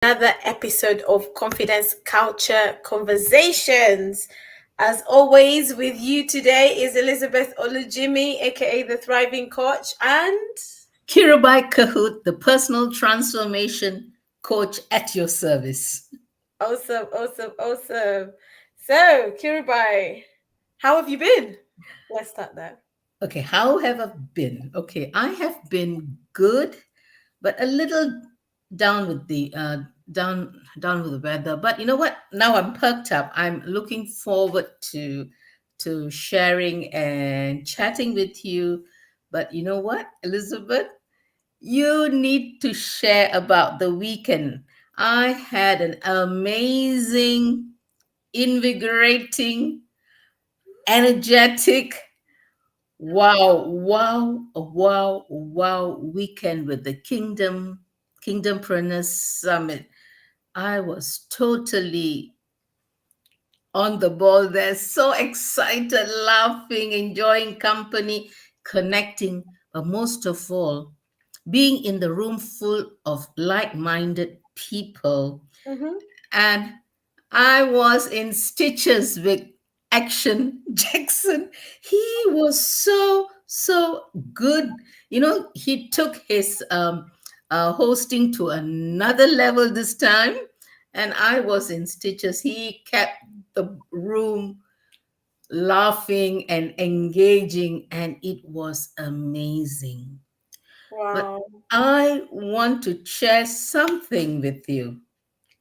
another episode of Confidence Culture Conversations. As always, with you today is Elizabeth Olujimi, aka the Thriving Coach, and Kirabai Kahoot, the personal transformation coach at your service. awesome. So, Kiribai, how have you been? Let's start there. Okay, how have I been? Okay, I have been good, but a little down with the down with the weather. But you know what? Now I'm perked up. I'm looking forward to sharing and chatting with you. But you know what, Elizabeth? You need to share about the weekend. I had an amazing, invigorating, energetic, wow weekend with the Kingdompreneurs Summit. I was totally on the ball there, so excited, laughing, enjoying company, connecting, but most of all, being in the room full of like minded people. Mm-hmm. And I was in stitches with Action Jackson. He was so good. You know, he took his hosting to another level this time, and I was in stitches. He kept the room laughing and engaging, and it was amazing. But Wow. I want to share something with you.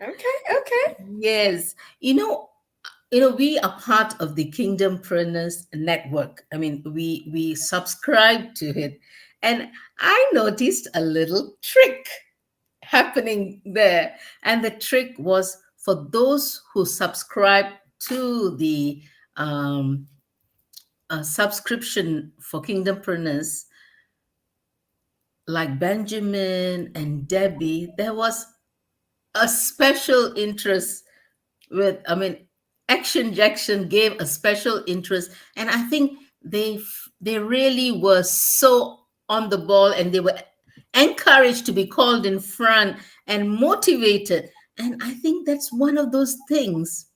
Okay. Yes, we are part of the Kingdompreneurs Network. I mean, we subscribe to it, and I noticed a little trick happening there, and the trick was for those who subscribe to the um, subscription for Kingdompreneurs, like Benjamin and Debbie. There was a special interest with, I mean, Action Jackson gave a special interest, and I think they really were so on the ball, and they were encouraged to be called in front and motivated. And I think that's one of those things,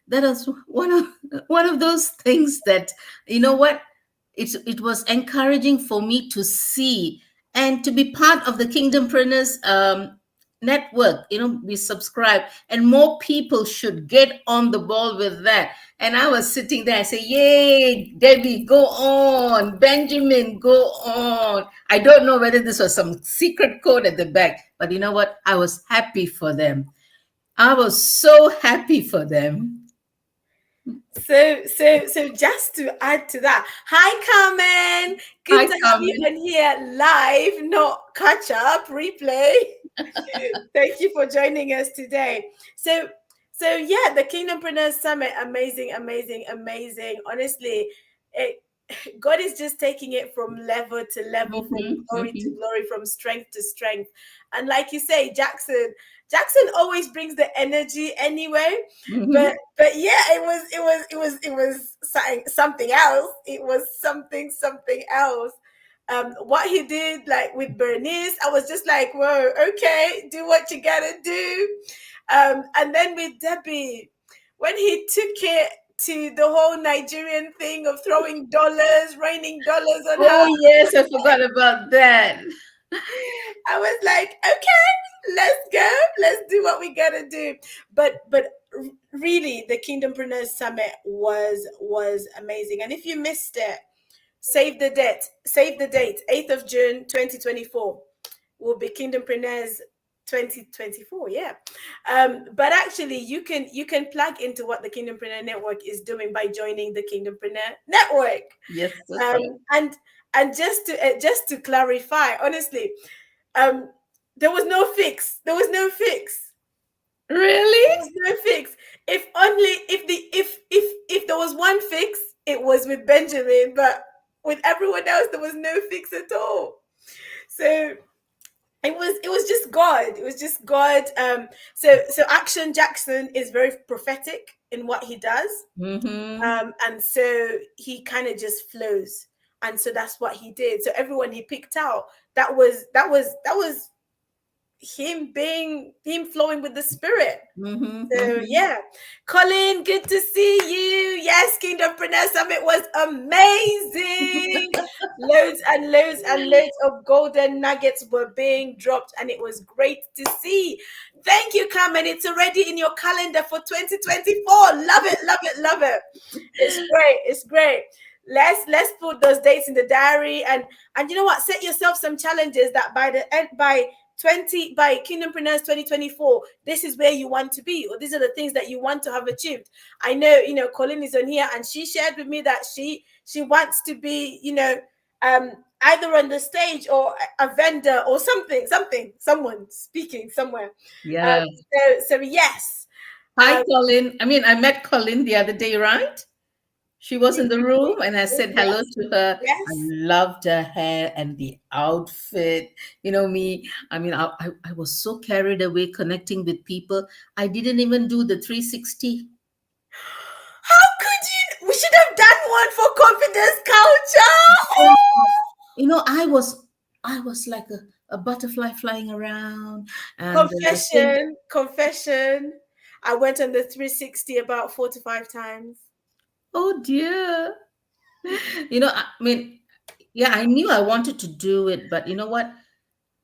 that is one of those things that, you know what, it was encouraging for me to see and to be part of the Kingdompreneurs network. We subscribe, and more people should get on the ball with that. And I was sitting there, I say, yay, Debbie, go on, Benjamin, go on. I don't know whether this was some secret code at the back, but you know what, I was happy for them. I was so happy for them. So just to add to that, hi Carmen, good Hi, to have you Carmen. on here live, not catch up, replay. Thank you for joining us today. So yeah, the Kingdompreneurs Summit, amazing. Honestly, it, God is just taking it from level to level, from Mhm, glory to mhm. glory, from strength to strength. And like you say, Jackson always brings the energy anyway. But Mhm. but yeah, it was something else. It was something else. What he did, like with Bernice, I was just like, whoa, okay, do what you gotta do. And then with Debbie, when he took it to the whole Nigerian thing of throwing dollars, raining dollars on her, Oh, yes, I forgot about that. I was like, okay, let's go, let's do what we gotta do. But really, the Kingdompreneurs Summit was amazing. And if you missed it, save the date, 8th of June 2024 will be Kingdompreneurs 2024. Yeah. But actually you can plug into what the Kingdompreneur Network is doing by joining the Kingdompreneur Network. Yes, that's um right. and and just to clarify, honestly, um there was no fix. Really? There was no fix. If there was one fix, it was with Benjamin, but with everyone else there was no fix at all. So it was just God. It was just God. So Action Jackson is very prophetic in what he does. Mm-hmm. And so he kind of just flows. And so that's what he did. So everyone he picked out, that was him flowing with the Spirit. Mhm, So mhm. yeah, Colin, good to see you. Yes, Kingdompreneur Summit was amazing. Loads and loads and loads of golden nuggets were being dropped, and it was great to see. Thank you, Carmen. It's already in your calendar for 2024. Love it, love it, love it. It's great. It's great. Let's put those dates in the diary, and you know what? Set yourself some challenges that by the end by Kingdompreneurs 2024, this is where you want to be, or these are the things that you want to have achieved. I know, Colin is on here, and she shared with me that she wants to be, either on the stage or a vendor or someone speaking somewhere. Um, Yeah. so yes. Hi, Um, Colin. I mean, I met Colin the other day, right? She was in you, the you did? room and I said hello Yes, to her. I yes. loved her hair and the outfit. You know me, I mean, I was so carried away connecting with people. I didn't even do the 360. How could you? We should have done one for confidence culture. Oh, Oh! I was like a butterfly flying around and the thing. Confession. I went on the 360 about 4 to 5 times. Oh dear. I mean, yeah, I knew I wanted to do it, but you know what?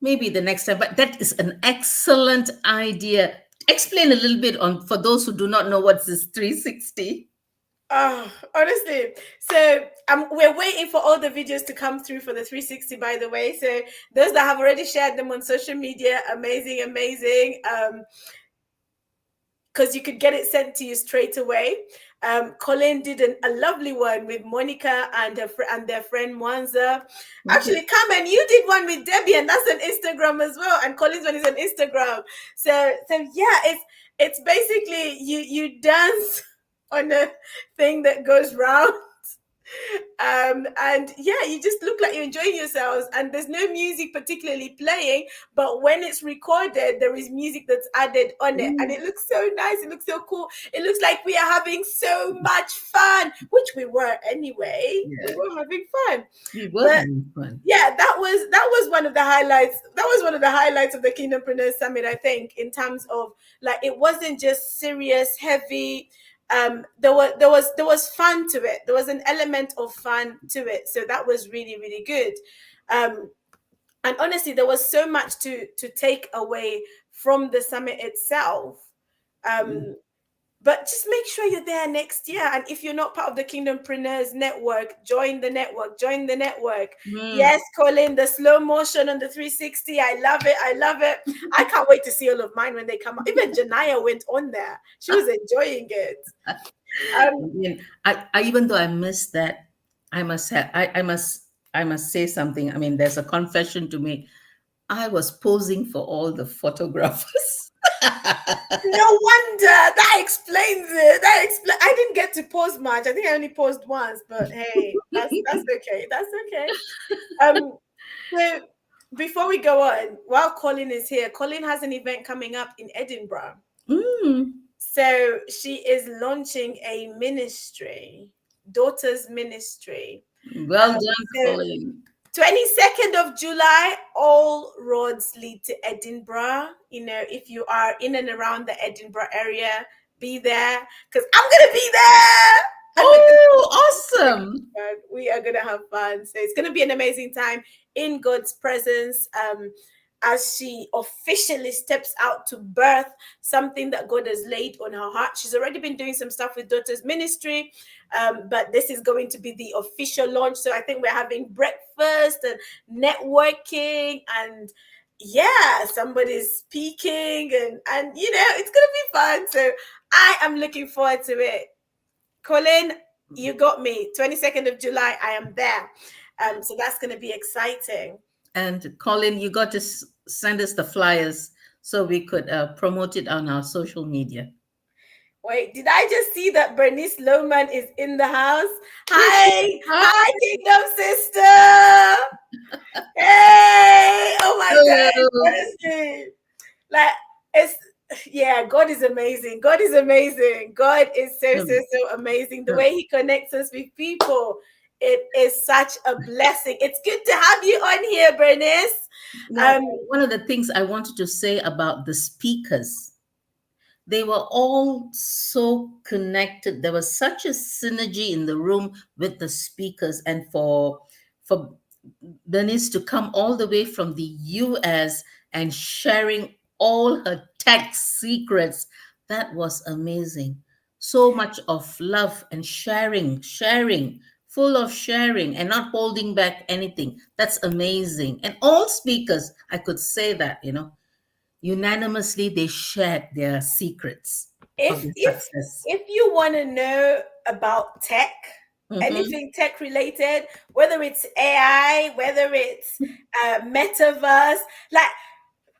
Maybe the next time. But that is an excellent idea. Explain a little bit on for those who do not know what's this 360. Oh, honestly. So we're waiting for all the videos to come through for the 360, by the way. So those that have already shared them on social media, amazing, amazing. Because you could get it sent to you straight away. Colin did a lovely one with Monica and and their friend Mwanza. Mhm. Actually, Carmen, you did one with Debbie, and that's on Instagram as well. And Colin's one is on Instagram. So yeah, it's basically you dance on a thing that goes round, and yeah, you just look like you're enjoying yourselves, and there's no music particularly playing, but when it's recorded there is music that's added on it, and Mm, it looks so nice, it looks so cool, it looks like we are having so much fun, which we were anyway, we yeah, were having fun. we were But having fun. yeah, that was one of the highlights. That was one of the highlights of the Kingdompreneurs Summit, I think, in terms of, like, it wasn't just serious, heavy. There was fun to it. There was an element of fun to it. So that was really, really good. Um, and honestly, there was so much to take away from the summit itself. Mm. Um, but just make sure you're there next year. And if you're not part of the Kingdompreneurs Network, join the network. Join the network. Mm. Yes, Colin, the slow motion on the 360. I love it. I love it. I can't wait to see all of mine when they come out. Even Janaya went on there. She was enjoying it. I mean, I even though I missed that, I must say something. I mean, there's a confession to me. I was posing for all the photographers. No wonder. That explains it. I didn't get to pause much. I think I only paused once, but hey, that's okay. That's okay. Um so before we go on, while Colin is here, Colin has an event coming up in Edinburgh. Mm. So she is launching a ministry, Daughters Ministry. Well done, So Colin. 22nd of July, all roads lead to Edinburgh. If you are in and around the Edinburgh area, be there, because I'm going to be there. And we're going Oh, to awesome. fun. We are going to have fun. So it's going to be an amazing time in God's presence, as she officially steps out to birth something that God has laid on her heart. She's already been doing some stuff with Daughters Ministry, but this is going to be the official launch. So I think we're having breakfast and networking, and yeah, somebody's speaking, and it's going to be fun. So I am looking forward to it. Colin, you got me. 22nd of July, I am there. So that's going to be exciting. And Colin, you got to send us the flyers so we could promote it on our social media. Wait, did I just see that Bernice Lohman is in the house? Yes, she- Hi, Hi. hi, Kingdom Sister. Hey, oh my God, Hello. honestly, like, it's yeah, God is amazing. God is amazing. God is so, so, Um, so amazing. The um, way He connects us with people It is such a blessing. It's good to have you on here, Bernice. Now, one of the things I wanted to say about the speakers, they were all so connected. There was such a synergy in the room with the speakers, and for Bernice to come all the way from the US and sharing all her tech secrets, that was amazing. So much of love and sharing, full of sharing and not holding back anything. That's amazing. And all speakers, I could say that, unanimously they shared their secrets of if their if success. if you want to know about tech, Mhm. anything tech related, whether it's AI, whether it's metaverse, like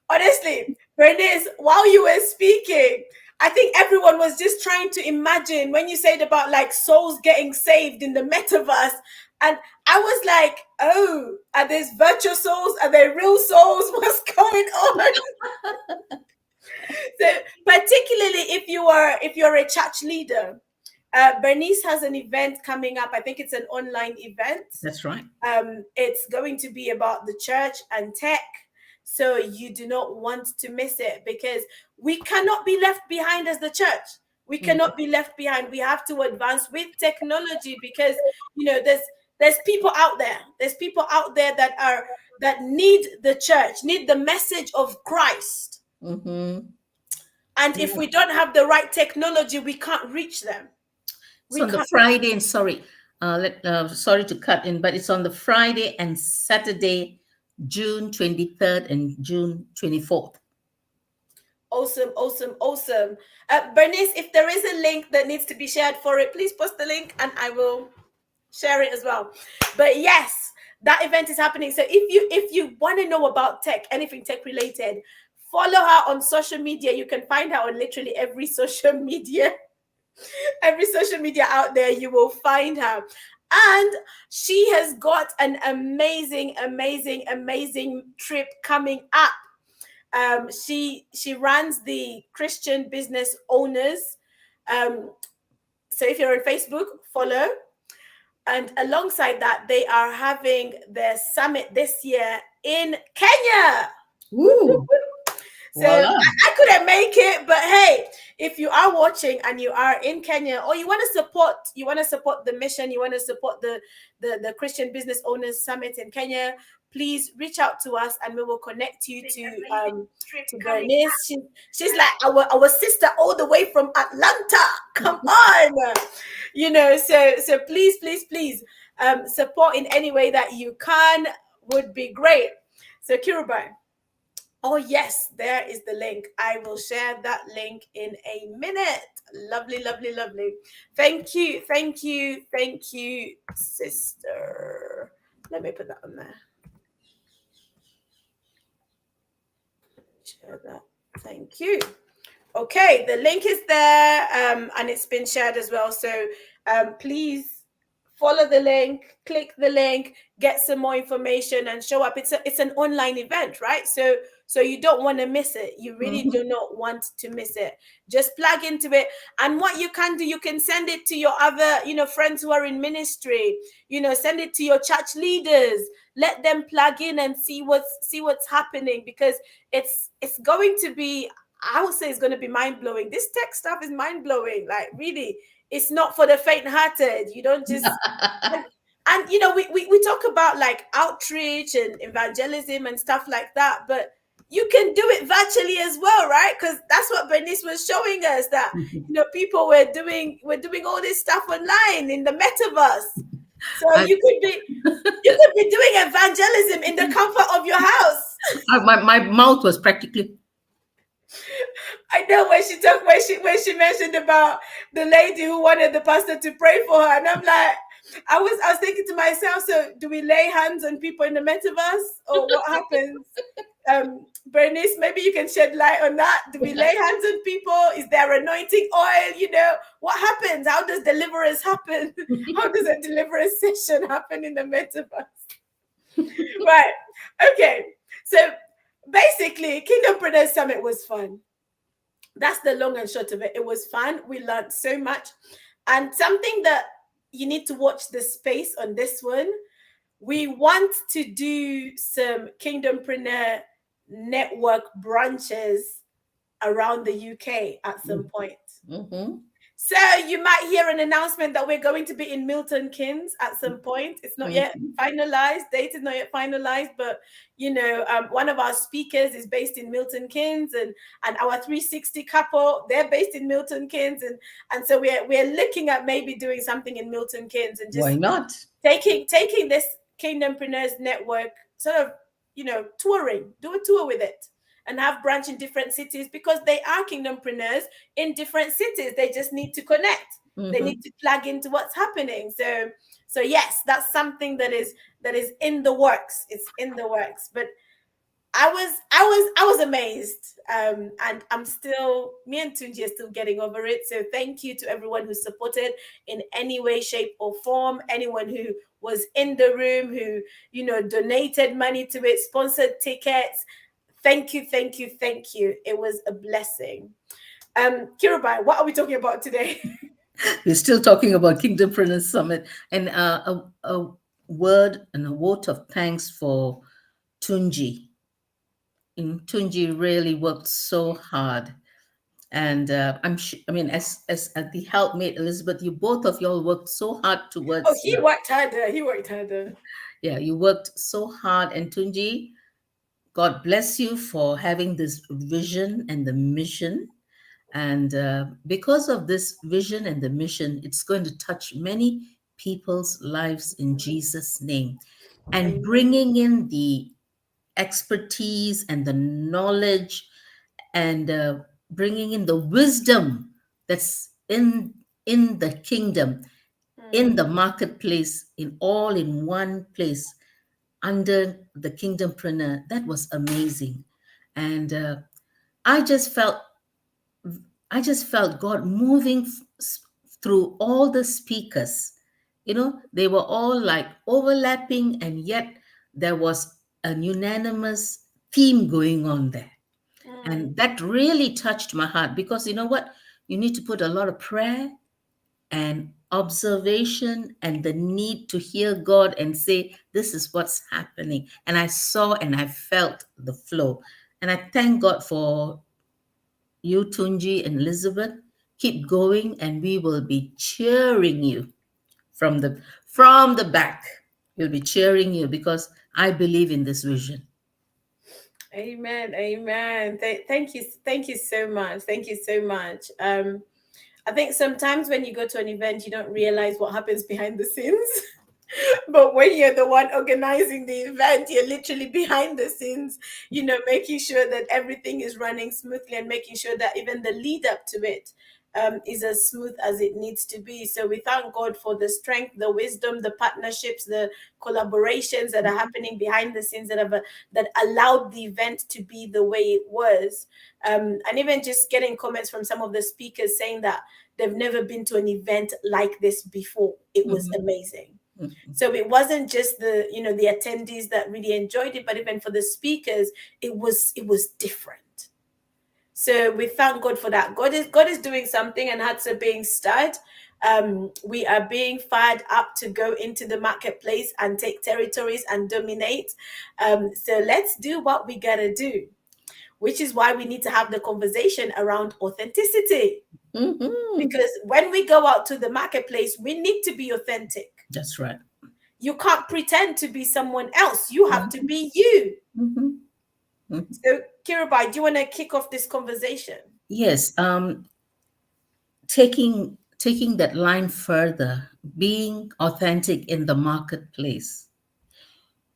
honestly, Bernice, while you were speaking, I think everyone was just trying to imagine when you said about like souls getting saved in the metaverse. And I was like, oh, are these virtual souls? Are they real souls? What's going on? So particularly if you're a church leader, Bernice has an event coming up. I think it's an online event. That's right. It's going to be about the church and tech. So you do not want to miss it, because we cannot be left behind as the church. We cannot be left behind. We have to advance with technology, because there's people out there. There's people out there that need the church, need the message of Christ. Mm-hmm. And if we don't have the right technology, we can't reach them. It's We on the can't. Friday, and sorry to cut in, but it's on the Friday and Saturday, June 23rd and June 24th. Awesome, awesome, awesome. Bernice, if there is a link that needs to be shared for it, please post the link and I will share it as well. But yes, that event is happening. So if you want to know about tech, anything tech related, follow her on social media. You can find her on literally every social media out there. You will find her. And she has got an amazing, amazing, amazing trip coming up. She runs the Christian Business Owners. So if you're on Facebook, follow. And alongside that, they are having their summit this year in Kenya. Woo! So I couldn't make it, but hey, if you are watching and you are in Kenya, or you want to support the mission, you want to support the Christian Business Owners Summit in Kenya, please reach out to us and we will connect you to Bernice. She's like our sister all the way from Atlanta. Come on, so please support in any way that you can, would be great. So Kiruba. Oh, yes, there is the link. I will share that link in a minute. Lovely, lovely, lovely. Thank you, sister. Let me put that on there. Share that. Thank you. Okay, the link is there, and it's been shared as well. So please follow the link, click the link, get some more information, and show up. It's an online event, right? So you don't want to miss it. You really do not want to miss it. Just plug into it. And what you can do, you can send it to your other, friends who are in ministry. Send it to your church leaders. Let them plug in and see what's happening, because it's going to be, I would say it's going to be mind-blowing. This tech stuff is mind-blowing. Like, really, it's not for the faint-hearted. You don't just and we talk about like outreach and evangelism and stuff like that, but you can do it virtually as well, right? Because that's what Bernice was showing us, that people were doing all this stuff online in the metaverse. So you could be doing evangelism in the comfort of your house. My mouth was practically. I know when she mentioned about the lady who wanted the pastor to pray for her, and I'm like, I was thinking to myself, so do we lay hands on people in the metaverse, or what happens? Bernice, maybe you can shed light on that. Do we lay hands on people? Is there anointing oil? What happens? How does deliverance happen? How does a deliverance session happen in the metaverse? Right. Okay. So basically, Kingdompreneurs Summit was fun. That's the long and short of it. It was fun. We learned so much. And something that you need to watch the space on this one. We want to do some Kingdompreneur network branches around the UK at some point. Mm-hmm. So you might hear an announcement that we're going to be in Milton Keynes at some point. It's not yet Mm-hmm. finalized. Date is not yet finalized, but one of our speakers is based in Milton Keynes, and our 360 couple, they're based in Milton Keynes, and so we're looking at maybe doing something in Milton Keynes and Why just not? taking this Kingdompreneurs network, sort of, touring, do a tour with it, and have branch in different cities, because they are Kingdompreneurs in different cities. They just need to connect. They Mm-hmm. need to plug into what's happening. So yes, that's something that is in the works. It's in the works. But I was amazed, and I'm still, me and Tunji are still getting over it. So thank you to everyone who supported in any way, shape, or form. Anyone who was in the room, who donated money to it, sponsored tickets. Thank you, thank you, thank you. It was a blessing. Kirubai, what are we talking about today? We're still talking about Kingdompreneur Summit, and a word and a vote of thanks for Tunji. Tunji really worked so hard, and I mean, as the helpmate Elizabeth, you both of y'all worked so hard Oh, towards. he worked harder. He worked harder. Yeah, you worked so hard, and Tunji, God bless you for having this vision and the mission. And because of this vision and the mission, it's going to touch many people's lives in Jesus' name, and Amen. bringing in the expertise and the knowledge, and bringing in the wisdom that's in the kingdom, in the Mm. marketplace, in one place under the Kingdompreneur. That was amazing. And I just felt I just felt God moving through all the speakers. They were all like overlapping, and yet there was an unanimous theme going on there. Mm. And that really touched my heart, because you know what? You need to put a lot of prayer and observation and the need to hear God and say, this is what's happening. And I saw and I felt the flow. And I thank God for you, Tunji and Elizabeth. Keep going, and we will be cheering you from the back. We'll be cheering you, because I believe in this vision. Amen. Amen. Thank you. Thank you so much. Thank you so much. I think sometimes when you go to an event, you don't realize what happens behind the scenes. But when you're the one organizing the event, you're literally behind the scenes, making sure that everything is running smoothly, and making sure that even the lead up to it is as smooth as it needs to be. So we thank God for the strength, the wisdom, the partnerships, the collaborations that are happening behind the scenes, that allowed the event to be the way it was. And even just getting comments from some of the speakers saying that they've never been to an event like this before. It was Mhm, amazing. mhm. So it wasn't just the attendees that really enjoyed it, but even for the speakers, it was different. So we thank God for that. God is doing something, and hearts are being stirred. We are being fired up to go into the marketplace and take territories and dominate. So let's do what we gotta do, which is why we need to have the conversation around authenticity. Mhm. Because when we go out to the marketplace, we need to be authentic. That's right. You can't pretend to be someone else. You have to Mhm, be you. mhm, mhm. So, Kirabai, do you want to kick off this conversation? Yes, taking that line further, being authentic in the marketplace.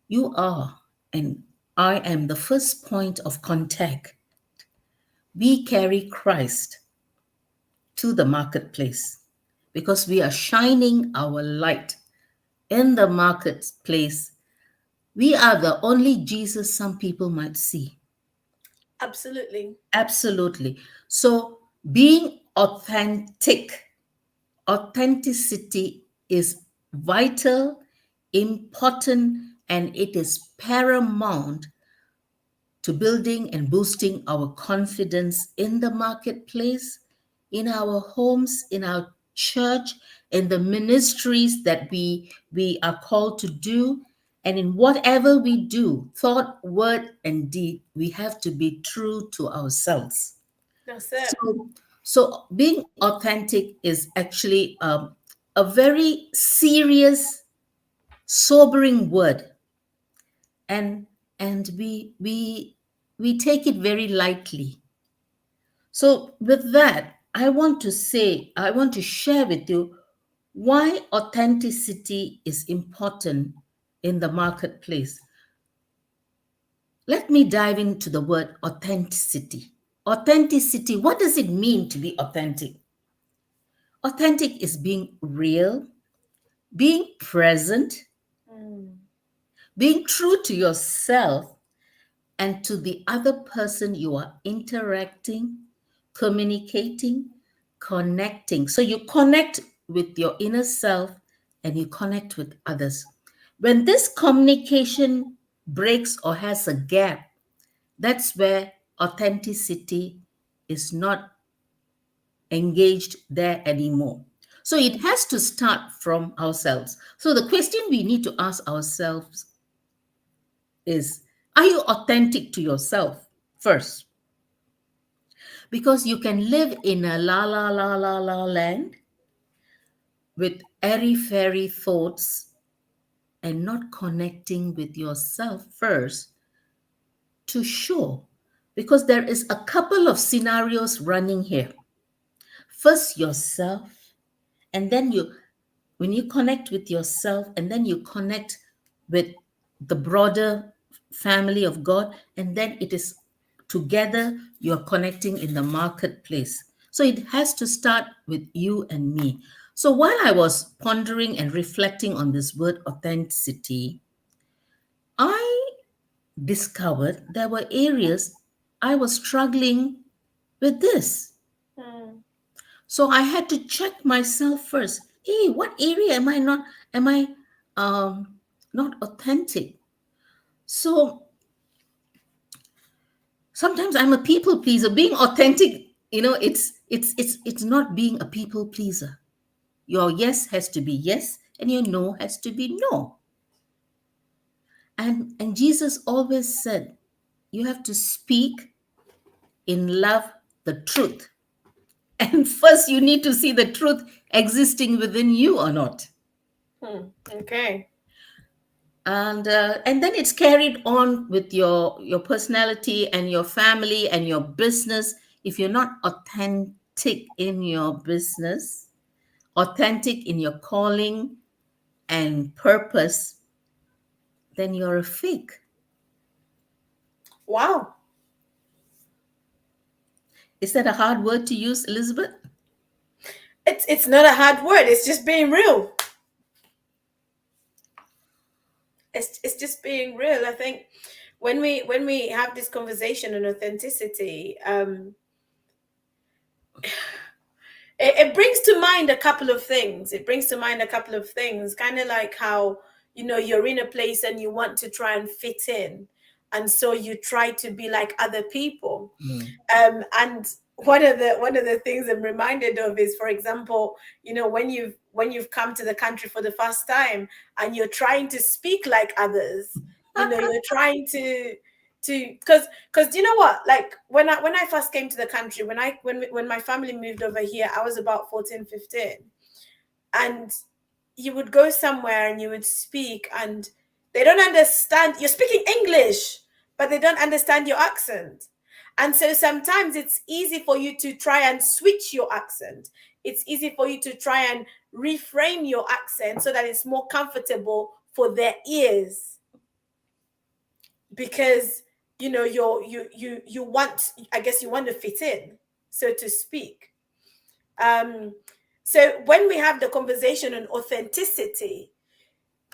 You are, and I am the first point of contact. We carry Christ to the marketplace, because we are shining our light in the marketplace. We are the only Jesus some people might see. Absolutely. Absolutely. So, being authenticity is vital, important, and it is paramount to building and boosting our confidence in the marketplace, in our homes, in our church, in the ministries that we are called to do, and in whatever we do, thought, word, and deed, we have to be true to ourselves. That's it. So being authentic is actually a very serious, sobering word, and and we take it very lightly. So with that, I want to share with you why authenticity is important in the marketplace. Let me dive into the word authenticity. Authenticity, what does it mean to be authentic? Authentic is being real, being present, Mm. being true to yourself and to the other person you are interacting, communicating, connecting. So you connect with your inner self and you connect with others. When this communication breaks or has a gap, that's where authenticity is not engaged there anymore. So it has to start from ourselves. So the question we need to ask ourselves is, are you authentic to yourself first? Because you can live in a la la la la la land with airy fairy thoughts and not connecting with yourself first to show. Because there is a couple of scenarios running here. First, yourself, and then when you connect with yourself, and then you connect with the broader family of God, and then it is together you're connecting in the marketplace. So it has to start with you and me. So while I was pondering and reflecting on this word authenticity, I discovered there were areas I was struggling with this. Mm. So I had to check myself first. Hey, what area am I not authentic? So sometimes I'm a people pleaser. Being authentic, it's not being a people pleaser. Your yes has to be yes, and your no has to be no. And Jesus always said, you have to speak in love the truth. And first you need to see the truth existing within you or not. Hmm. Okay. And then it's carried on with your personality and your family and your business. If you're not authentic in your business, authentic in your calling and purpose, then you're a fake. Wow. Is that a hard word to use, Elizabeth? It's not a hard word. It's just being real. It's just being real. I think when we have this conversation on authenticity, it brings to mind a couple of things. It brings to mind a couple of things, kind of like how, you're in a place and you want to try and fit in. And so you try to be like other people. Mm. And one of the things I'm reminded of is, for example, when you've come to the country for the first time and you're trying to speak like others, you're trying to because you know what, like when I first came to the country, when my family moved over here, I was about 14, 15, and you would go somewhere and you would speak and they don't understand. You're speaking English, but they don't understand your accent. And so sometimes it's easy for you to try and switch your accent. It's easy for you to try and reframe your accent so that it's more comfortable for their ears, because you want, I guess, you want to fit in, so to speak. um so when we have the conversation on authenticity,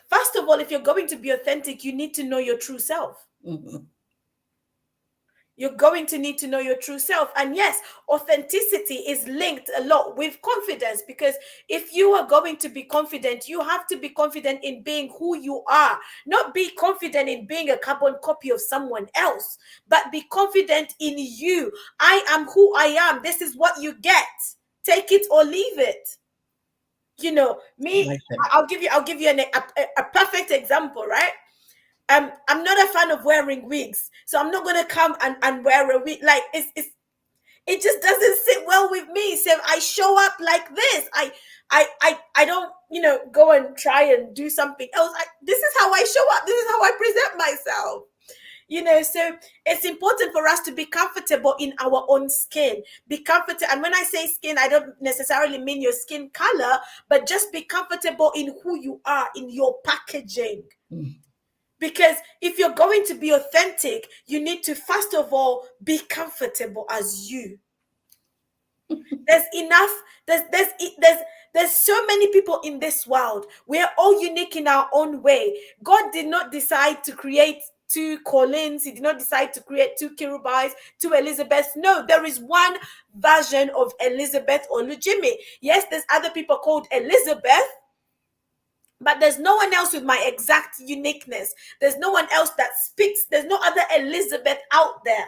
first of all, if you're going to be authentic, you need to know your true self. Mhm. You're going to need to know your true self. And yes, authenticity is linked a lot with confidence, because if you are going to be confident, you have to be confident in being who you are, not be confident in being a carbon copy of someone else, but be confident in you. I am who I am. This is what you get. Take it or leave it. You know, me, Like that. I'll give you a perfect example, right? I'm not a fan of wearing wigs, so I'm not gonna come and wear a wig. Like it just doesn't sit well with me. So I show up like this. I don't, go and try and do something else. This is how I show up. This is how I present myself. So it's important for us to be comfortable in our own skin. Be comfortable. And when I say skin, I don't necessarily mean your skin color, but just be comfortable in who you are, in your packaging. Mm. Because if you're going to be authentic, you need to first of all be comfortable as you. There's enough. There's so many people in this world. We're all unique in our own way. God did not decide to create two Collins. He did not decide to create two Kirubais, two Elizabeths. No, there is one version of Elizabeth Olujimi. Yes, there's other people called Elizabeth, but there's no one else with my exact uniqueness. There's no one else that speaks. There's no other Elizabeth out there.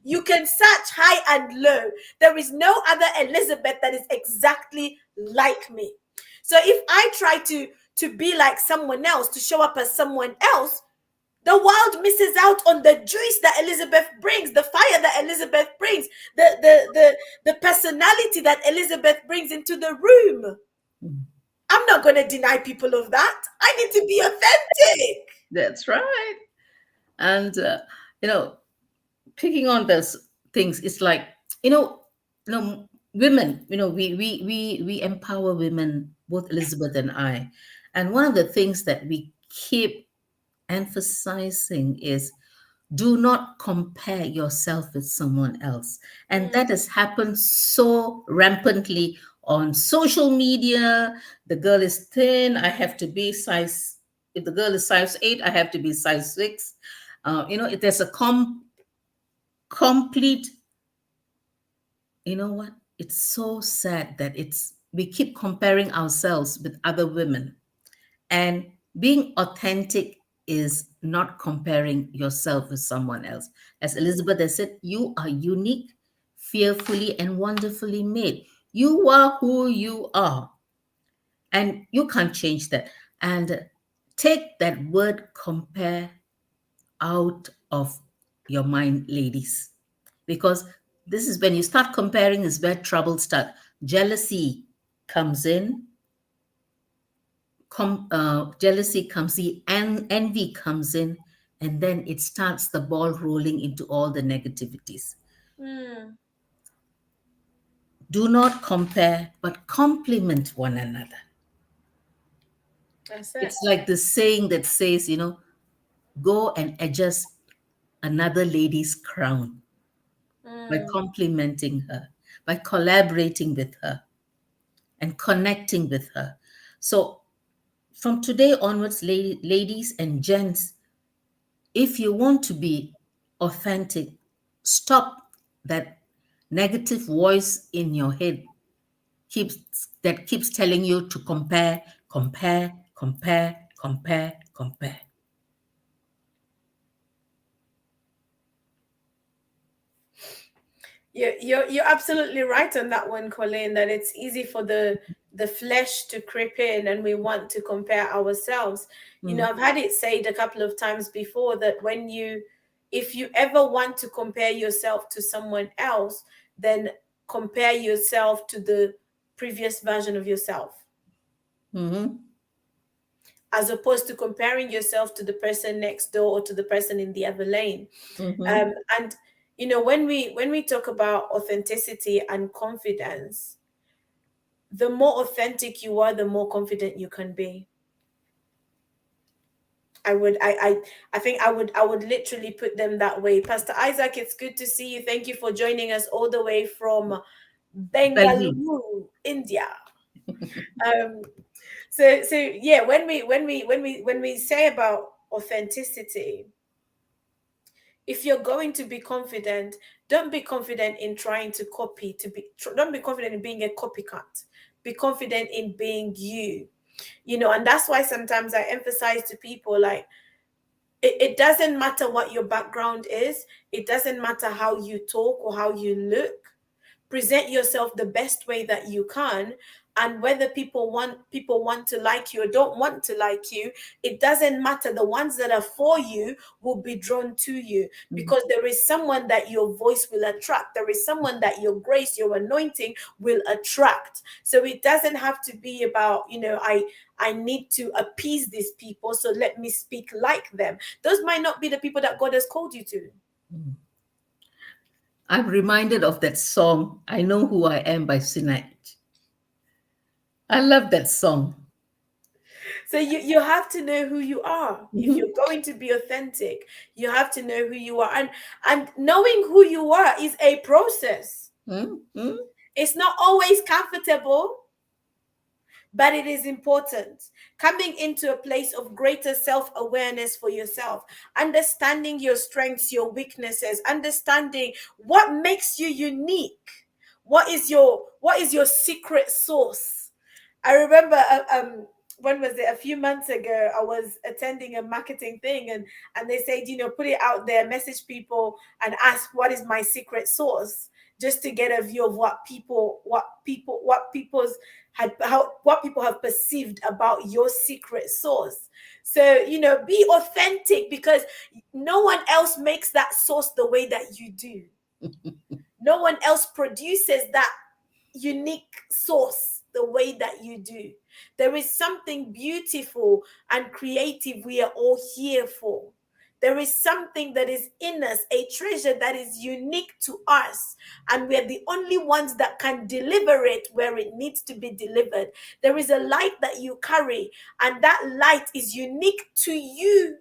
You can search high and low. There is no other Elizabeth that is exactly like me. So if I try to be like someone else, to show up as someone else, the world misses out on the juice that Elizabeth brings, the fire that Elizabeth brings, the personality that Elizabeth brings into the room. Mm. I'm not going to deny people of that. I need to be authentic. That's right. And you know, picking on those things, it's like, you know, women. We empower women, both Elizabeth and I. And one of the things that we keep emphasizing is, do not compare yourself with someone else. And that has happened so rampantly on social media. The girl is thin, I have to be size, if the girl is size 8, I have to be size 6. There's a complete, you know what? It's so sad that we keep comparing ourselves with other women. And being authentic is not comparing yourself with someone else. As Elizabeth has said, you are unique, fearfully and wonderfully made. You are who you are, and you can't change that. And take that word compare out of your mind, ladies, because this is when you start comparing, is where trouble starts. Jealousy comes in, jealousy comes in, and envy comes in, and then it starts the ball rolling into all the negativities. Mm, Do not compare, but compliment one another. that's it. It's like the saying that says, go and adjust another lady's crown by Mm, complimenting her, by collaborating with her, and connecting with her. So from today onwards, ladies and gents, if you want to be authentic, stop that negative voice in your head keeps telling you to compare, compare, compare, compare, compare. you're absolutely right on that one, Colleen. That it's easy for the flesh to creep in, and we want to compare ourselves. Mm. I've had it said a couple of times before that if you ever want to compare yourself to someone else, then compare yourself to the previous version of yourself, Mhm. as opposed to comparing yourself to the person next door or to the person in the other lane. Mhm. And when we talk about authenticity and confidence, the more authentic you are, the more confident you can be. I think I would literally put them that way. Pastor Isaac, it's good to see you. Thank you for joining us all the way from Belgium. Bengaluru, India. Um, so yeah, when we say about authenticity, if you're going to be confident, don't be confident in trying to copy, don't be confident in being a copycat. Be confident in being you. And that's why sometimes I emphasize to people, like, it doesn't matter what your background is, it doesn't matter how you talk or how you look. Present yourself the best way that you can, and whether people want to like you or don't want to like you, it doesn't matter. The ones that are for you will be drawn to you, because there is someone that your voice will attract. There is someone that your grace, your anointing will attract. So it doesn't have to be about, I need to appease these people, so let me speak like them. Those might not be the people that God has called you to. I'm reminded of that song, I Know Who I Am by Sinach. I love that song. So you have to know who you are. If you're going to be authentic, you have to know who you are. And knowing who you are is a process. Mm-hmm. It's not always comfortable, but it is important. Coming into a place of greater self-awareness for yourself, understanding your strengths, your weaknesses, understanding what makes you unique. What is your secret sauce? I remember when was it, a few months ago, I was attending a marketing thing, and they said, put it out there, message people and ask, what is my secret sauce, just to get a view of what people's had how what people have perceived about your secret sauce. So, be authentic, because no one else makes that sauce the way that you do. No one else produces that unique sauce the way that you do. There is something beautiful and creative we are all here for. There is something that is in us, a treasure that is unique to us, and we're the only ones that can deliver it where it needs to be delivered. There is a light that you carry, and that light is unique to you.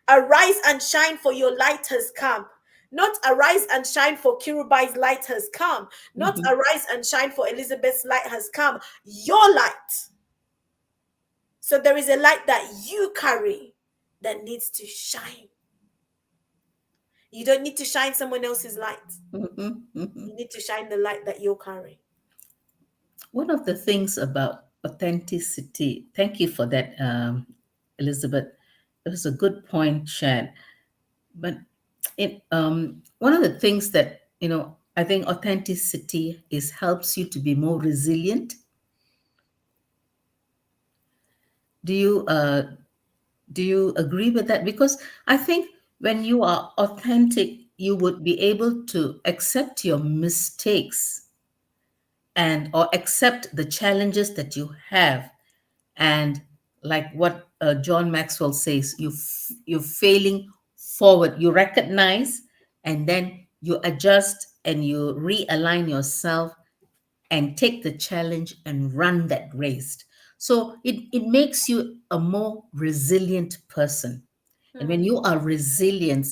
Arise and shine, for your light has come. Not arise and shine for Kirubai's light has come. Not Mm-hmm. arise and shine for Elizabeth's light has come. Your light. So there is a light that you carry that needs to shine. You don't need to shine someone else's light. Mm-hmm. Mm-hmm. You need to shine the light that you carry. One of the things about authenticity, thank you for that, Elizabeth. It was a good point shared. But one of the things that, I think authenticity is helps you to be more resilient. Do you agree with that? Because I think when you are authentic, you would be able to accept your mistakes and or accept the challenges that you have, and like what John Maxwell says, you're failing forward. You recognize, and then you adjust and you realign yourself and take the challenge and run that race. So it makes you a more resilient person. And when you are resilient,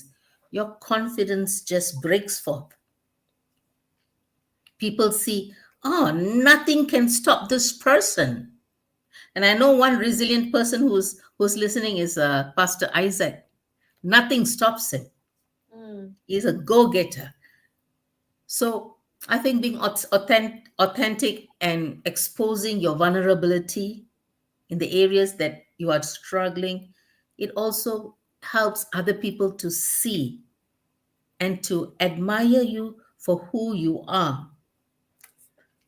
your confidence just breaks forth. People see, oh, nothing can stop this person. And I know one resilient person who's listening is Pastor Isaac. Nothing stops him. He's a go-getter. So I think being authentic and exposing your vulnerability in the areas that you are struggling, it also helps other people to see and to admire you for who you are.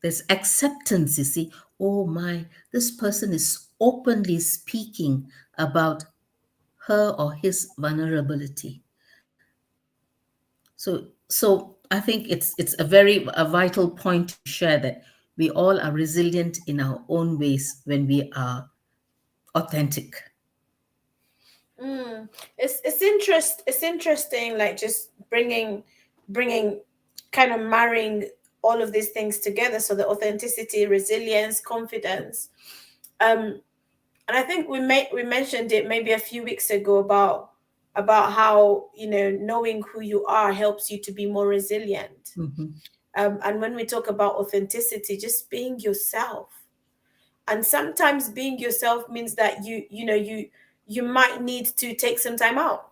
There's acceptance, you see. Oh my, this person is openly speaking about her or his vulnerability. So I think it's a vital point to share that we all are resilient in our own ways when we are authentic. It's interesting, like just bringing kind of marrying all of these things together. So the authenticity, resilience, confidence. And I think we mentioned it maybe a few weeks ago about how, knowing who you are helps you to be more resilient. Mhm. And when we talk about authenticity, just being yourself. And sometimes being yourself means that you might need to take some time out,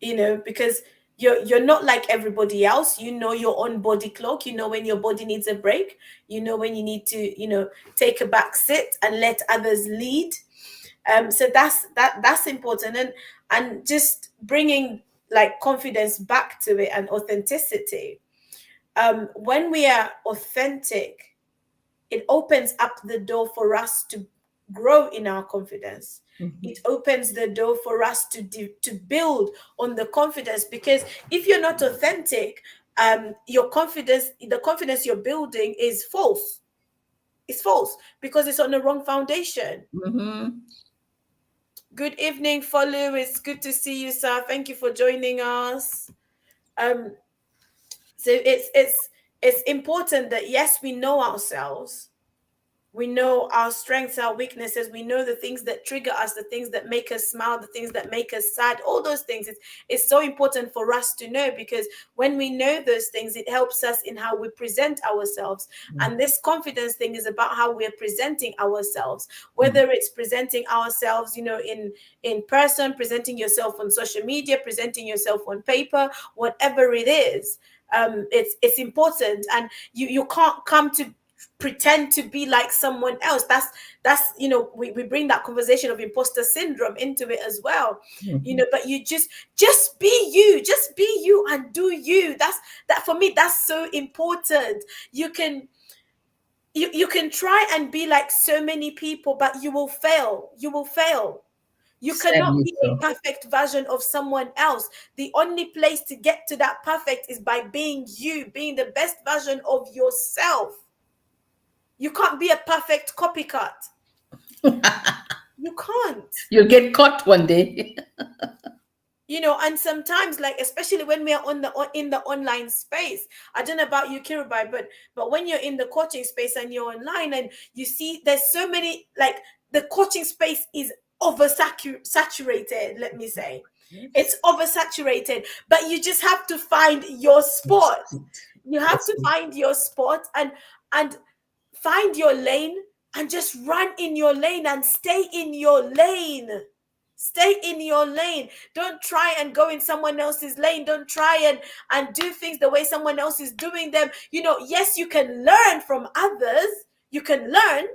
because you're not like everybody else. You know your own body clock. You know when your body needs a break. You know when you need to take a back sit and let others lead. So that's important. And just bringing like confidence back to it, and authenticity. When we are authentic, it opens up the door for us to grow in our confidence. Mhm. It opens the door for us to build on the confidence, because if you're not authentic, your confidence, the confidence you're building is false. It's false because it's on the wrong foundation. Mhm. Good evening, Follow. It's good to see you, sir. Thank you for joining us. Um, so it's important that, yes, we know ourselves. We know our strengths, our weaknesses. We know the things that trigger us, the things that make us smile, the things that make us sad, all those things. It's so important for us to know, because when we know those things, it helps us in how we present ourselves. Mm. And this confidence thing is about how we're presenting ourselves, Mm. whether it's presenting ourselves, in person, presenting yourself on social media, presenting yourself on paper, whatever it is. It's important, and you can't come to pretend to be like someone else. That's we bring that conversation of imposter syndrome into it as well. Mhm. But you just be you, and do you. That for me, that's so important. You can try and be like so many people, but you will fail. You cannot Sadly be a so. perfect version of someone else. The only place to get to that perfect is by being you, being the best version of yourself. You can't be a perfect copycat. You can't. You'll get caught one day. And sometimes, like, especially when we are in the online space, I don't know about you, Kiribai, but when you're in the coaching space and you're online and you see there's so many, like, the coaching space is oversaturated, let me say. It's oversaturated, but you just have to find your That's spot. it. You have That's to it. find your spot, and find your lane, and just run in your lane and stay in your lane. Stay in your lane. Don't try and go in someone else's lane. Don't try and do things the way someone else is doing them. Yes, you can learn from others. You can learn,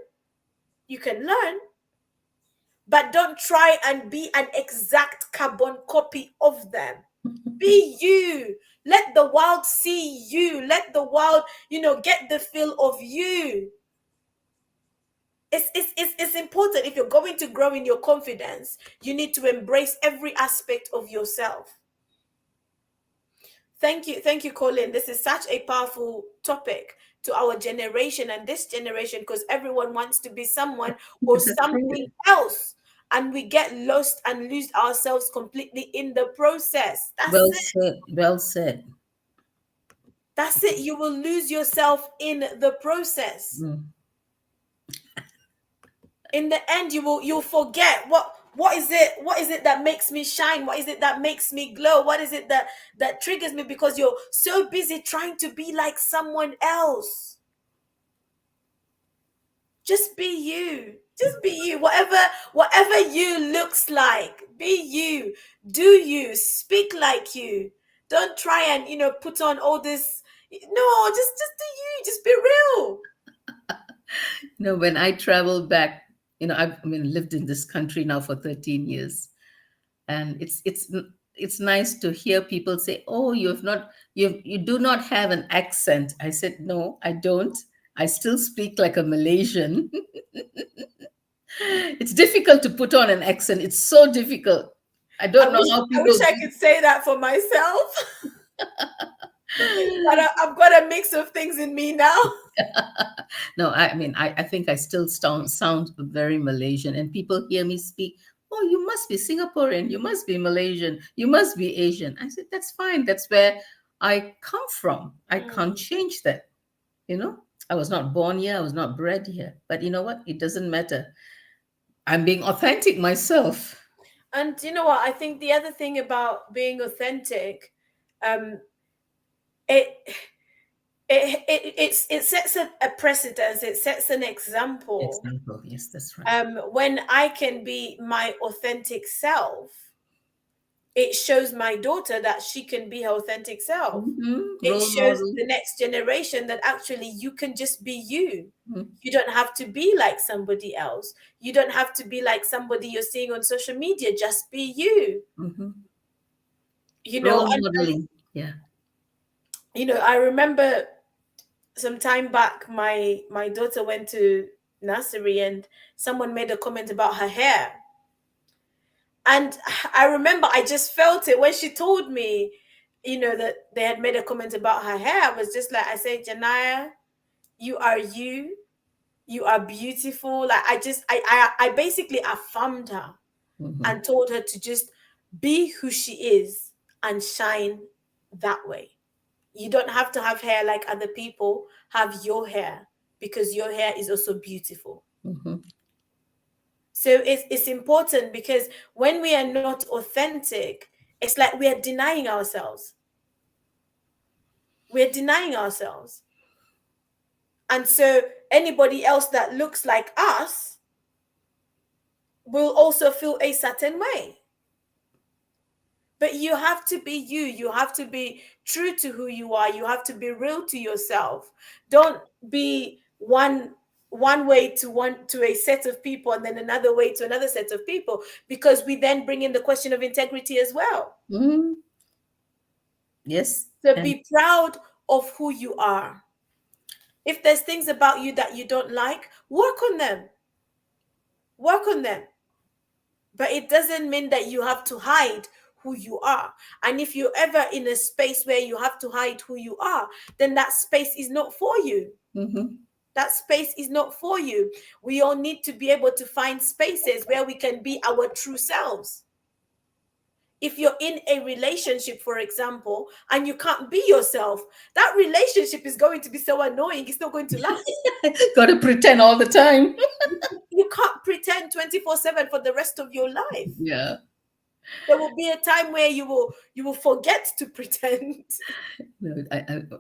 but don't try and be an exact carbon copy of them. Be you. Let the world see you. Let the world, get the feel of you. It's important. If you're going to grow in your confidence, you need to embrace every aspect of yourself. Thank you, Colin. This is such a powerful topic to our generation and this generation, because everyone wants to be someone or That's right. something else, and we get lost and lose ourselves completely in the process. That's Well it. said. Well said. That's it. You will lose yourself in the process. Mm. In the end, you'll forget what is it that makes me shine, what is it that makes me glow, what is it that triggers me, because you're so busy trying to be like someone else. Just be you. Just be you. Whatever you looks like, be you. Do you speak like you. Don't try and put on all this. No, just do you. Just be real. When I traveled back, lived in this country now for 13 years, and it's nice to hear people say, "Oh, you do not have an accent." I said, "No, I don't. I still speak like a Malaysian." It's difficult to put on an accent. It's so difficult. I I don't know wish how I wish people I could say that for myself. But I've got a mix of things in me now. No, I think I still sound very Malaysian, and people hear me speak. Oh, you must be Singaporean. You must be Malaysian. You must be Asian. I said, that's fine. That's where I come from. I can't Mm. change that. You know, I was not born here. I was not bred here. But you know what? It doesn't matter. I'm being authentic myself. And you know what? I think the other thing about being authentic, um, it it sets a precedence. It sets an example. Example. Yes, that's right. When I can be my authentic self, it shows my daughter that she can be her authentic self. It Role shows model. the next generation that actually you can just be you. Mhm. You don't have to be like somebody else. You don't have to be like somebody you're seeing on social media. Just be you. Mhm. You know, Role and modeling. Yeah. I remember some time back, my daughter went to nursery, and someone made a comment about her hair. And I remember I just felt it when she told me, that they had made a comment about her hair. I was just like, I said, Janaya, you are you. You are beautiful. Like, I basically affirmed her Mhm. and told her to just be who she is and shine that way. You don't have to have hair like other people. Have your hair, because your hair is also beautiful. Mhm. So it's important, because when we are not authentic, it's like we are denying ourselves. We're denying ourselves. And so anybody else that looks like us will also feel a certain way. But you have to be you. You have to be true to who you are. You have to be real to yourself. Don't be one way to a set of people, and then another way to another set of people, because we then bring in the question of integrity as well. Mhm. Yes. So And be proud of who you are. If there's things about you that you don't like, work on them. Work on them. But it doesn't mean that you have to hide who you are. And if you're ever in a space where you have to hide who you are, then that space is not for you. mhm. That space is not for you. We all need to be able to find spaces where we can be our true selves. If you're in a relationship, for example, and you can't be yourself, that relationship is going to be so annoying. It's not going to last. Got to pretend all the time. You can't pretend 24/7 for the rest of your life. Yeah. There will be a time where you will forget to pretend. No,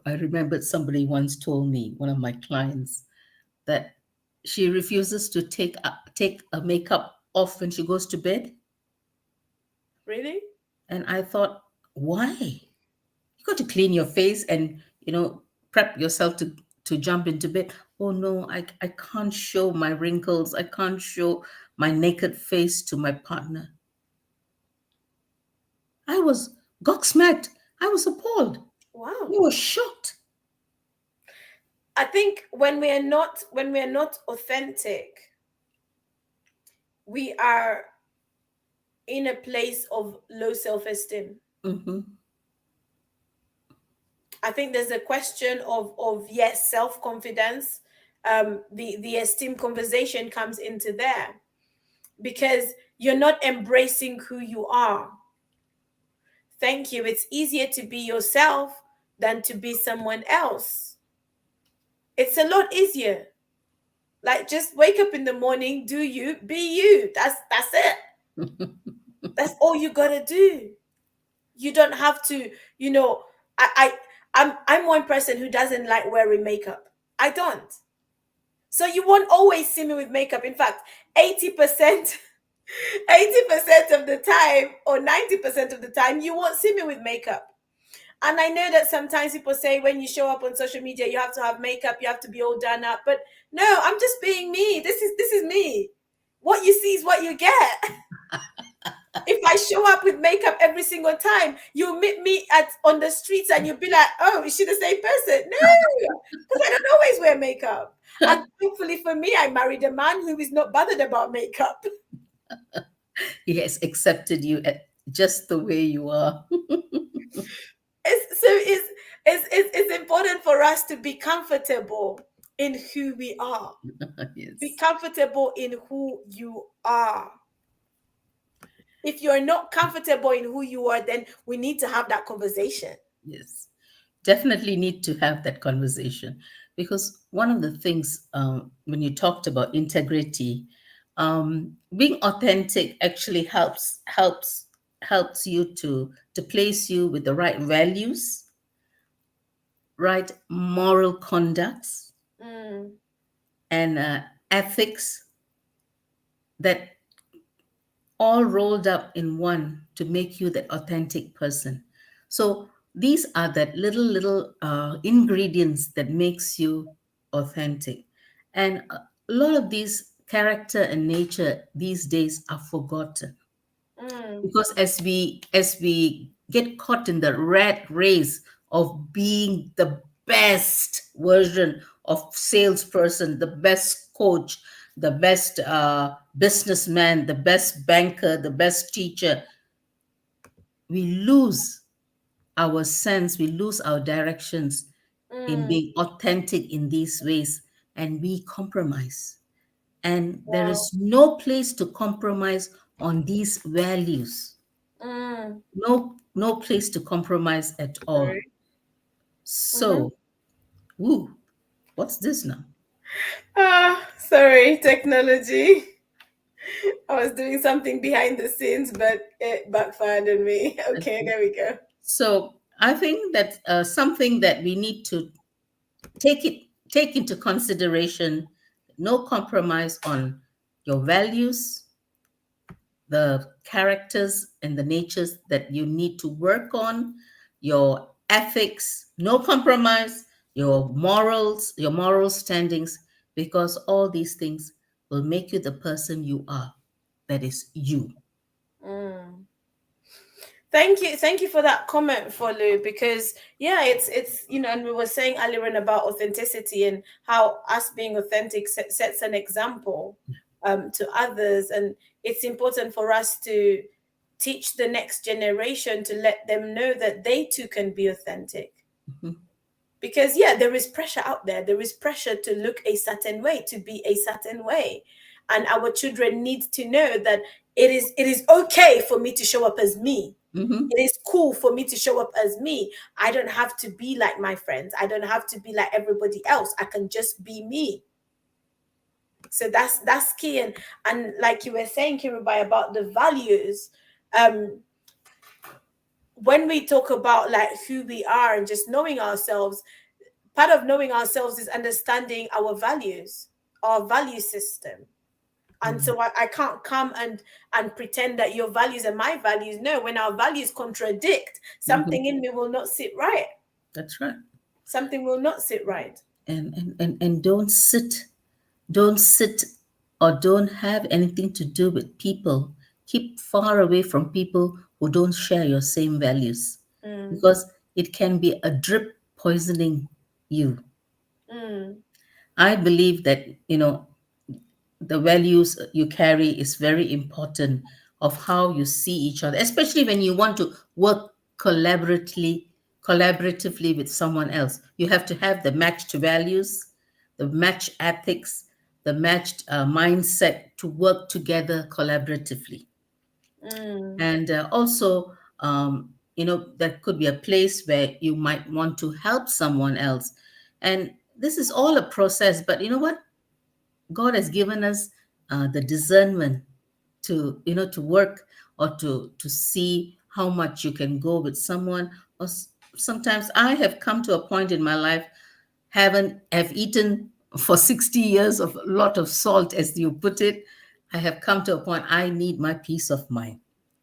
I remembered somebody once told me, one of my clients, that she refuses to take a makeup off when she goes to bed. Really? And I thought, why? You got to clean your face and, prep yourself to jump into bed. Oh no, I can't show my wrinkles. I can't show my naked face to my partner. I was gobsmacked. I was appalled. I Wow. was shocked. I think when we are not authentic, we are in a place of low self-esteem. Hmm. I think there's a question of yes, self-confidence. The esteem conversation comes into there, because you're not embracing who you are. Thank you. It's easier to be yourself than to be someone else. It's a lot easier. Like, just wake up in the morning, do you, be you. That's it. That's all you gotta do. You don't have to, I'm one person who doesn't like wearing makeup. I don't. So you won't always see me with makeup. In fact, 80%, 80% of the time, or 90% of the time, you won't see me with makeup. And I know that sometimes people say when you show up on social media, you have to have makeup, you have to be all done up. But no, I'm just being me. This is me. What you see is what you get. If I show up with makeup every single time, you'll meet me at on the streets and you'll be like, oh, is she the same person? No, because I don't always wear makeup. And thankfully for me, I married a man who is not bothered about makeup. He has accepted you at just the way you are. It's important for us to be comfortable in who we are. Be Yes. comfortable in who you are. If you're not comfortable in who you are, then we need to have that conversation. Yes. Definitely need to have that conversation, because one of the things, when you talked about integrity, being authentic actually helps you to place you with the right values, right moral conducts, Mm, and ethics, that all rolled up in one to make you that authentic person. So these are that little ingredients that makes you authentic. And a lot of these character and nature these days are forgotten, mm, because as we get caught in the rat race of being the best version of salesperson, the best coach, the best businessman, the best banker, the best teacher, we lose our sense, we lose our directions in Mm, being authentic in these ways, and we compromise. And there wow. is no place to compromise on these values. Mm, No place to compromise at all. sorry. Mm-hmm. So, woo, what's this now? Ah, sorry, technology. I was doing something behind the scenes, but it backfired on me. Okay, there we go. So I think that something that we need to take into consideration: no compromise on your values, the characters and the natures that you need to work on, your ethics, no compromise, your moral standings, because all these things will make you the person you are. That is you. Mm. Thank you for that comment, Folu, because yeah, it's and we were saying earlier on about authenticity and how us being authentic sets an example to others, and it's important for us to teach the next generation to let them know that they too can be authentic. Mhm, Because yeah, there is pressure out there, there is pressure to look a certain way, to be a certain way, and our children need to know that it is okay for me to show up as me. mhm, It is cool for me to show up as me. I don't have to be like my friends, I don't have to be like everybody else, I can just be me. So that's key. And like you were saying, Kirubai, about the values, um when we talk about like who we are and just knowing ourselves, part of knowing ourselves is understanding our values, our value system. And mhm. so I can't come and pretend that your values are my values. No, when our values contradict, Mhm. something in me will not sit right. That's right. Something will not sit right. And don't sit or don't have anything to do with people. Keep far away from people who don't share your same values, Mm, because it can be a drip poisoning you. mm, I believe that, the values you carry is very important of how you see each other, especially when you want to work collaboratively with someone else. You have to have the matched values, the matched ethics, the matched mindset to work together collaboratively. mm, And also, there could be a place where you might want to help someone else. And this is all a process, but you know what? God has given us the discernment to work, or to see how much you can go with someone. Or sometimes I have come to a point in my life, haven't have eaten for 60 years of a lot of salt, as you put it. I have come to a point I need my peace of mind.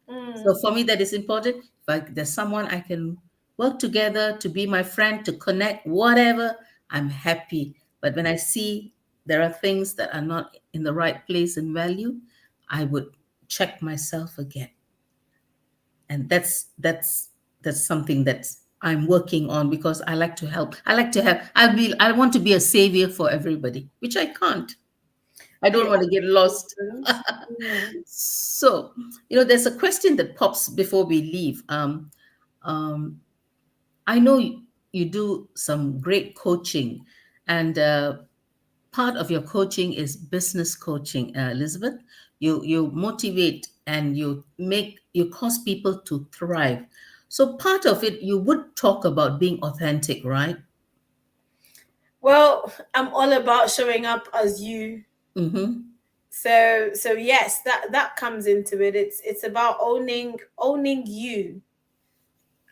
So mm. for me, that is important. If there's someone I can work together to be my friend, to connect, whatever, I'm happy. But when I see there are things that are not in the right place and value, I would check myself again. And that's something that I'm working on, because I like to help. I like to have. I want to be a savior for everybody, which I can't. I don't The want to get lost. options. Mm, So, there's a question that pops before we leave. Um, I know you do some great coaching, and part of your coaching is business coaching, Elizabeth. You motivate and you cause people to thrive. So part of it, you would talk about being authentic, right? well, I'm all about showing up as you. Mm-hmm. So yes, that comes into it. It's about owning you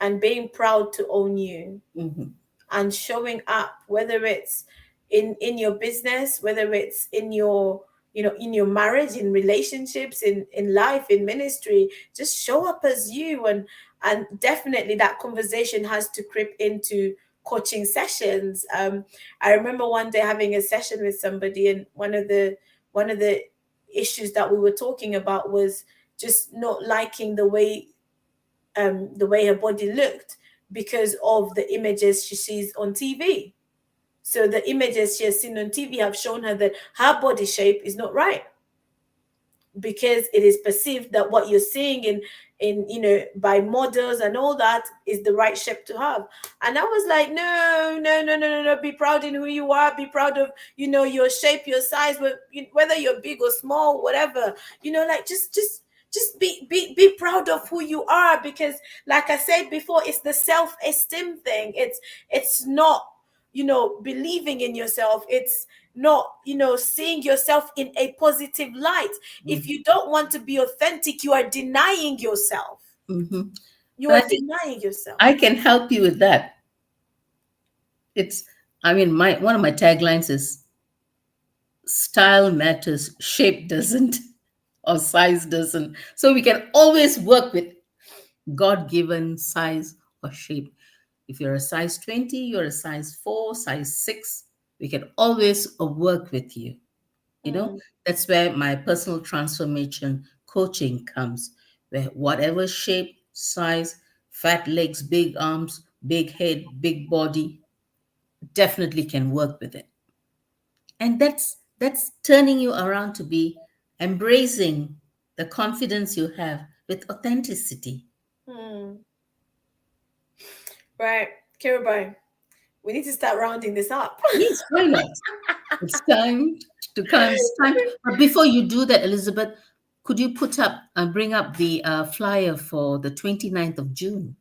and being proud to own you, Mm-hmm. and showing up, whether it's in your business, whether it's in your in your marriage, in relationships, in life, in ministry. Just show up as you. And definitely that conversation has to creep into coaching sessions. I remember one day having a session with somebody, and one of the issues that we were talking about was just not liking the way her body looked. because of the images she sees on TV. So the images she has seen on TV have shown her that her body shape is not right, because it is perceived that what you're seeing in by models and all that is the right shape to have. And I was like, no, no, no, no, no, no. Be proud in who you are. Be proud of your shape, your size, whether you're big or small, whatever. Like, just be proud of who you are, because like I said before, it's the self-esteem thing. It's not believing in yourself. It's not seeing yourself in a positive light. If Mhm. you don't want to be authentic, you are denying yourself. Mhm. You And are I think denying yourself. I can help you with that. It's, I mean, my one of my taglines is style matters, shape doesn't, or size doesn't. So we can always work with God given size or shape. If you're a size 20, you're a size 4, size 6, we can always work with you. You know, Mm, that's where my personal transformation coaching comes, where whatever shape, size, fat legs, big arms, big head, big body, definitely can work with it. And that's turning you around to be embracing the confidence you have with authenticity. mm. Right, Kirabai, we need to start rounding this up. Yes, why not? It's time to come. It's time. But before you do that, Elizabeth, could you put up and bring up the flyer for the 29th of June?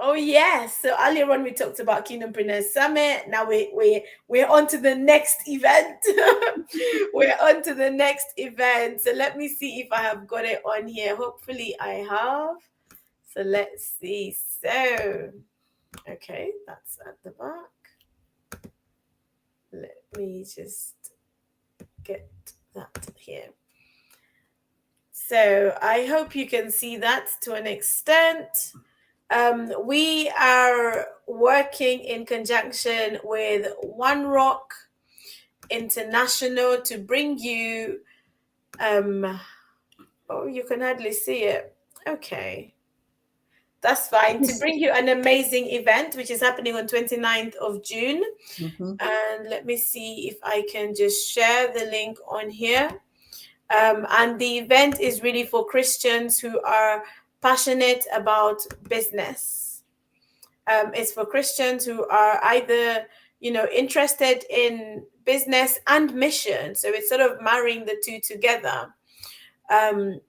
Oh yes. So earlier on we talked about Kingdompreneur Summit. Now we're on to the next event. We're on to the next event. So let me see if I have got it on here. Hopefully I have. So let's see. So okay, that's at the back. Let me just get that here. So I hope you can see that to an extent. We are working in conjunction with One Rock International to bring you. Oh, you can hardly see it. Okay, that's fine. To Yes. bring you an amazing event, which is happening on 29th of June. Mm-hmm. And let me see if I can just share the link on here. And the event is really for Christians who are passionate about business. It's for Christians who are either, interested in business and mission. So it's sort of marrying the two together. Um,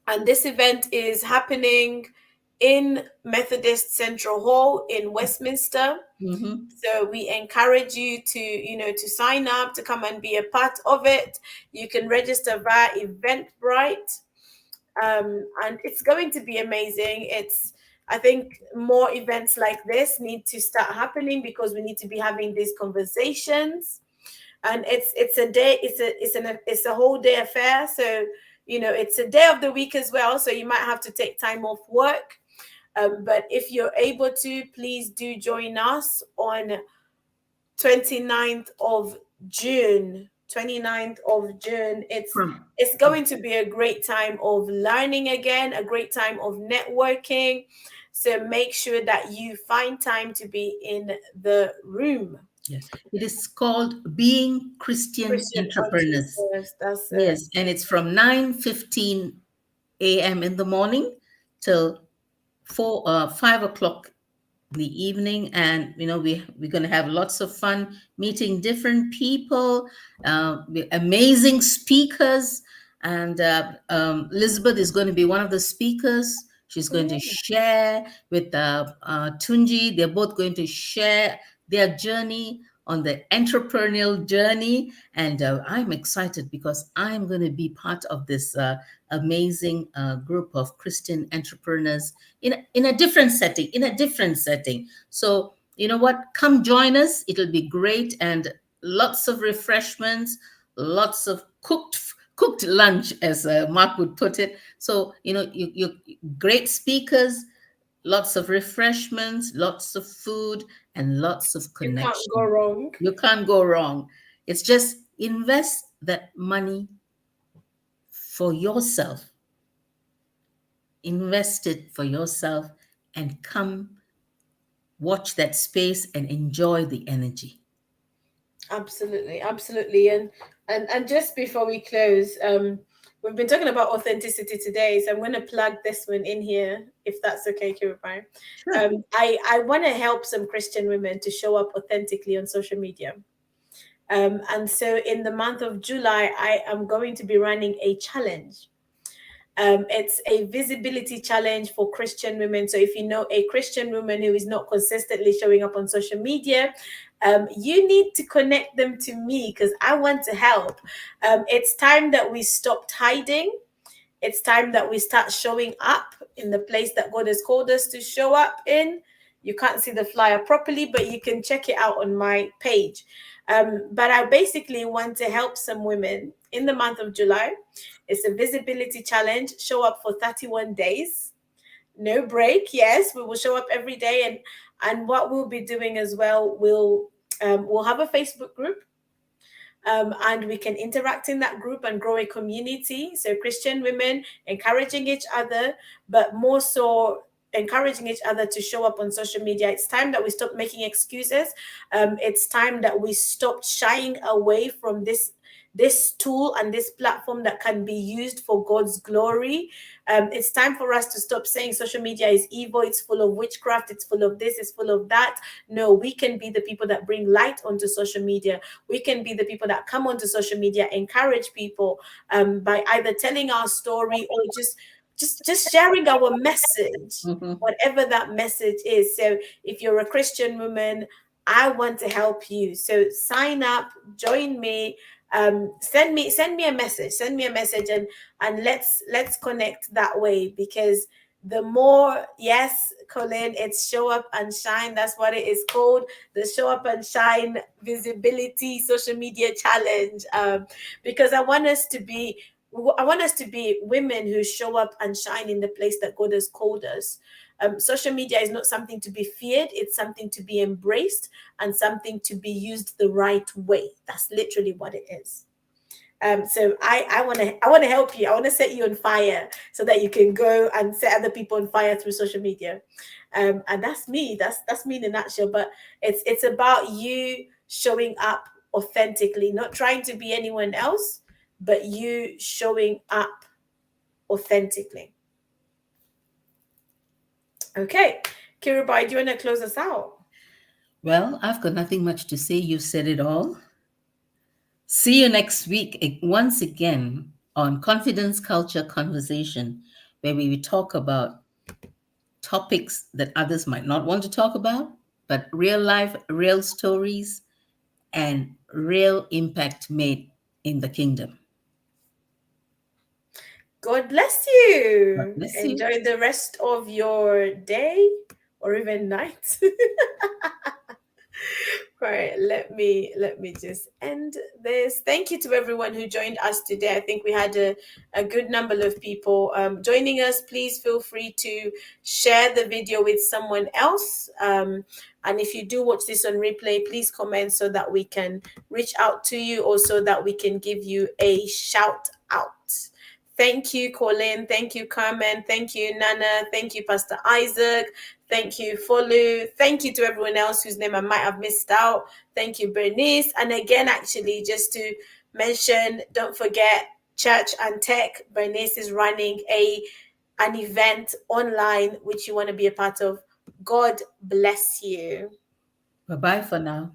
and this event is happening in Methodist Central Hall in Westminster. Mm-hmm. So we encourage you to, to sign up, to come and be a part of it. You can register via Eventbrite, and it's going to be amazing. I think more events like this need to start happening, because we need to be having these conversations. And it's a day, it's a whole day affair. So it's a day of the week as well. So you might have to take time off work. But if you're able to, please do join us on 29th of June. 29th of June. From It's going to be a great time of learning again, a great time of networking. So make sure that you find time to be in the room. yeah, it is called Being Christian Christian Entrepreneurs. entrepreneurs, that's it. Yes, and it's from 9:15 a.m. in the morning till 5 o'clock in the evening. And we're going to have lots of fun meeting different people, amazing speakers. And Elizabeth is going to be one of the speakers. She's going to share with Tunji. They're both going to share their journey on the entrepreneurial journey. And I'm excited because I'm going to be part of this amazing group of Christian entrepreneurs in a different setting, So you know what, come join us. It'll be great. And lots of refreshments, lots of cooked lunch, as Mark would put it. So you great speakers, lots of refreshments, lots of food, and lots of You can't go connection. wrong. You can't go wrong. It's just invest that money for yourself, invest it for yourself, and come watch that space and enjoy the energy. Absolutely, absolutely. And just before we close, we've been talking about authenticity today, so I'm going to plug this one in here, if that's okay, Kiribai. Sure. I want to help some Christian women to show up authentically on social media. And so in the month of July, I am going to be running a challenge. It's a visibility challenge for Christian women. So if you know a Christian woman who is not consistently showing up on social media, you need to connect them to me because I want to help. It's time that we stopped hiding. It's time that we start showing up in the place that God has called us to show up in. You can't see the flyer properly, but you can check it out on my page. But I basically want to help some women in the month of July. It's a visibility challenge. Show up for 31 days. No break. Yes, we will show up every day. And what we'll be doing as well, we'll have a Facebook group, and we can interact in that group and grow a community. So Christian women encouraging each other, but more so encouraging each other to show up on social media. It's time that we stop making excuses. It's time that we stop shying away from this tool and this platform that can be used for God's glory. It's time for us to stop saying social media is evil, it's full of witchcraft, it's full of this, it's full of that. No, we can be the people that bring light onto social media. We can be the people that come onto social media, encourage people by either telling our story or just sharing our message, Mhm. whatever that message is. So if you're a Christian woman, I want to help you. So sign up, join me, send me send me a message, and let's connect that way, because the more, yes, Colin, it's show up and shine. That's what it is called, the show up and shine visibility social media challenge. Because I want us to be women who show up and shine in the place that God has called us. Social media is not something to be feared, it's something to be embraced and something to be used the right way. That's literally what it is. So I want to help you. I want to set you on fire so that you can go and set other people on fire through social media. And that's me. That's me in a nutshell. But it's about you showing up authentically, not trying to be anyone else, but you showing up authentically. Okay, Kiribai, do you want to close us out? Well, I've got nothing much to say. You said it all. See you next week once again on Confidence Culture Conversation, where we will talk about topics that others might not want to talk about, but real life, real stories, and real impact made in the kingdom. God bless God you. bless you. Enjoy the rest of your day or even night. Right, let me just end this. Thank you to everyone who joined us today. I think we had a good number of people joining us. Please feel free to share the video with someone else. And if you do watch this on replay, please comment so that we can reach out to you, or so that we can give you a shout out. Thank you, Colin. Thank you, Carmen. Thank you, Nana. Thank you, Pastor Isaac. Thank you, Folu. Thank you to everyone else whose name I might have missed out. Thank you, Bernice. And again, actually, just to mention, don't forget Church and Tech. Bernice is running an event online which you want to be a part of. God bless you. Bye bye for now.